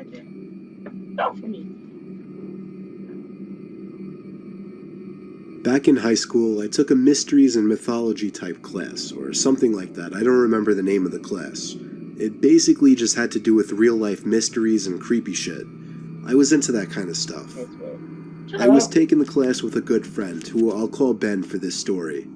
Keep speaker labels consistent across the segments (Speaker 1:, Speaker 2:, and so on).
Speaker 1: imagine. Don't for me.
Speaker 2: Back in high school, I took a mysteries and mythology type class, or something like that. I don't remember the name of the class. It basically just had to do with real-life mysteries and creepy shit. I was into that kind of stuff. I was taking the class with a good friend, who I'll call Ben for this story.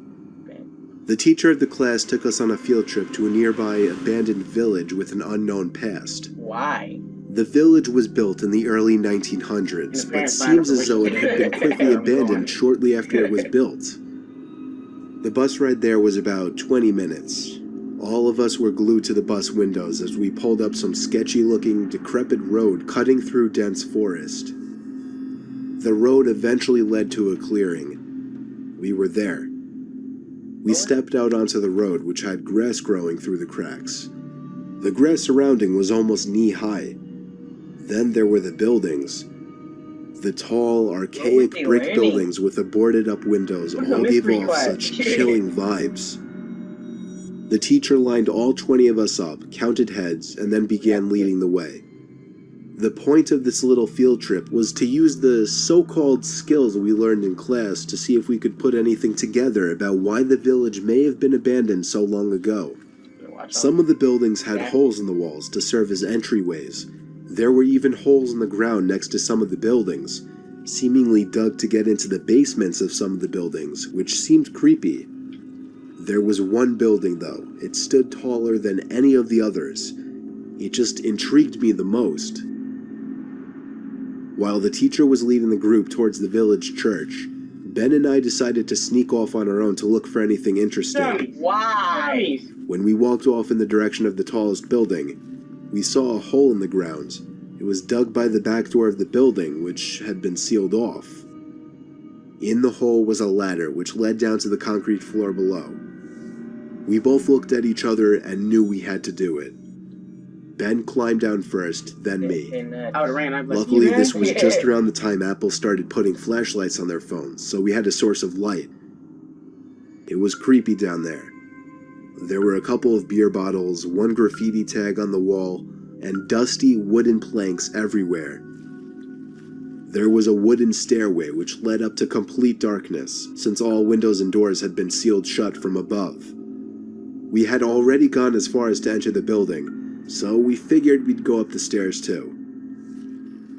Speaker 2: The teacher of the class took us on a field trip to a nearby abandoned village with an unknown past.
Speaker 1: Why?
Speaker 2: The village was built in the early 1900s, but seems as though it had been quickly abandoned shortly after it was built. The bus ride there was about 20 minutes. All of us were glued to the bus windows as we pulled up some sketchy-looking, decrepit road cutting through dense forest. The road eventually led to a clearing. We were there. We stepped out onto the road, which had grass growing through the cracks. The grass surrounding was almost knee-high. Then there were the buildings. The tall, archaic brick buildings with the boarded-up windows all gave off such chilling vibes. The teacher lined all 20 of us up, counted heads, and then began leading the way. The point of this little field trip was to use the so-called skills we learned in class to see if we could put anything together about why the village may have been abandoned so long ago. Some of the buildings had holes in the walls to serve as entryways. There were even holes in the ground next to some of the buildings, seemingly dug to get into the basements of some of the buildings, which seemed creepy. There was one building, though. It stood taller than any of the others. It just intrigued me the most. While the teacher was leading the group towards the village church, Ben and I decided to sneak off on our own to look for anything interesting.
Speaker 1: Why?
Speaker 2: When we walked off in the direction of the tallest building, we saw a hole in the ground. It was dug by the back door of the building, which had been sealed off. In the hole was a ladder which led down to the concrete floor below. We both looked at each other and knew we had to do it. Ben climbed down first, then me. Luckily, this was just around the time Apple started putting flashlights on their phones, so we had a source of light. It was creepy down there. There were a couple of beer bottles, one graffiti tag on the wall, and dusty wooden planks everywhere. There was a wooden stairway which led up to complete darkness, since all windows and doors had been sealed shut from above. We had already gone as far as to enter the building, so we figured we'd go up the stairs too.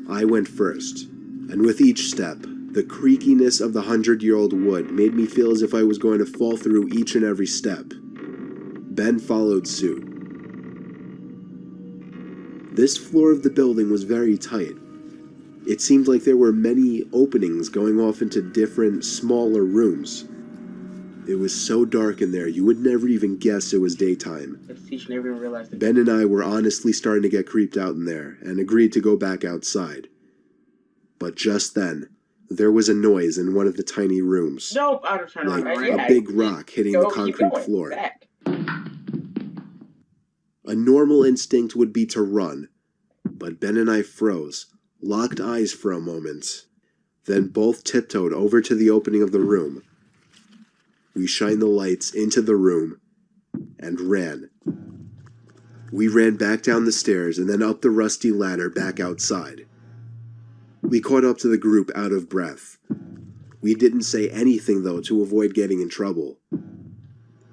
Speaker 2: I went first, and with each step, the creakiness of the 100-year-old wood made me feel as if I was going to fall through each and every step. Ben followed suit. This floor of the building was very tight. It seemed like there were many openings going off into different, smaller rooms. It was so dark in there, you would never even guess it was daytime. Ben and I were honestly starting to get creeped out in there, and agreed to go back outside. But just then, there was a noise in one of the tiny rooms.
Speaker 1: Nope, I was trying to
Speaker 2: like a big rock hitting the concrete floor. A normal instinct would be to run, but Ben and I froze, locked eyes for a moment, then both tiptoed over to the opening of the room. We shined the lights into the room and ran. We ran back down the stairs and then up the rusty ladder back outside. We caught up to the group out of breath. We didn't say anything, though, to avoid getting in trouble.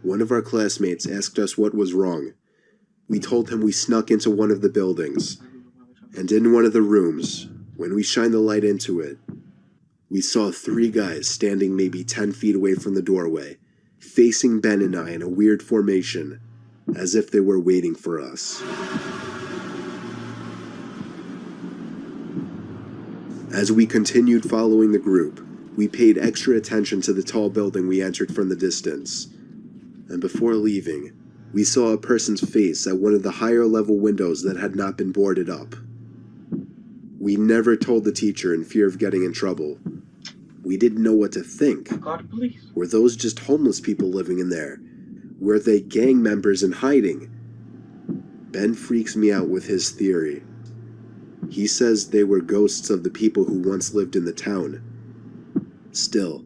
Speaker 2: One of our classmates asked us what was wrong. We told him we snuck into one of the buildings, and in one of the rooms, when we shined the light into it, we saw 3 guys standing maybe 10 feet away from the doorway, facing Ben and I in a weird formation, as if they were waiting for us. As we continued following the group, we paid extra attention to the tall building we entered from the distance, and before leaving, we saw a person's face at one of the higher level windows that had not been boarded up. We never told the teacher in fear of getting in trouble. We didn't know what to think. Were those just homeless people living in there? Were they gang members in hiding? Ben freaks me out with his theory. He says they were ghosts of the people who once lived in the town. Still,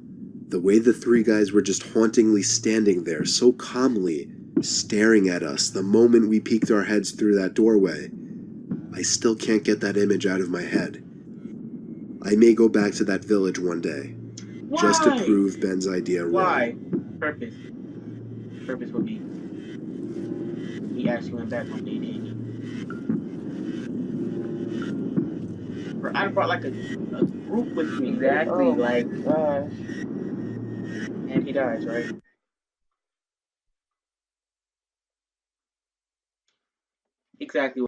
Speaker 2: the way the 3 guys were just hauntingly standing there so calmly, staring at us the moment we peeked our heads through that doorway, I still can't get that image out of my head. I may go back to that village one day,
Speaker 1: Why?
Speaker 2: just to prove Ben's idea
Speaker 1: Why?
Speaker 2: wrong.
Speaker 1: Purpose. Purpose would be. He actually went back one day, didn't he? I brought like a group with me.
Speaker 3: Exactly,
Speaker 1: Oh,
Speaker 3: like,
Speaker 1: gosh. And he dies, right? Exactly.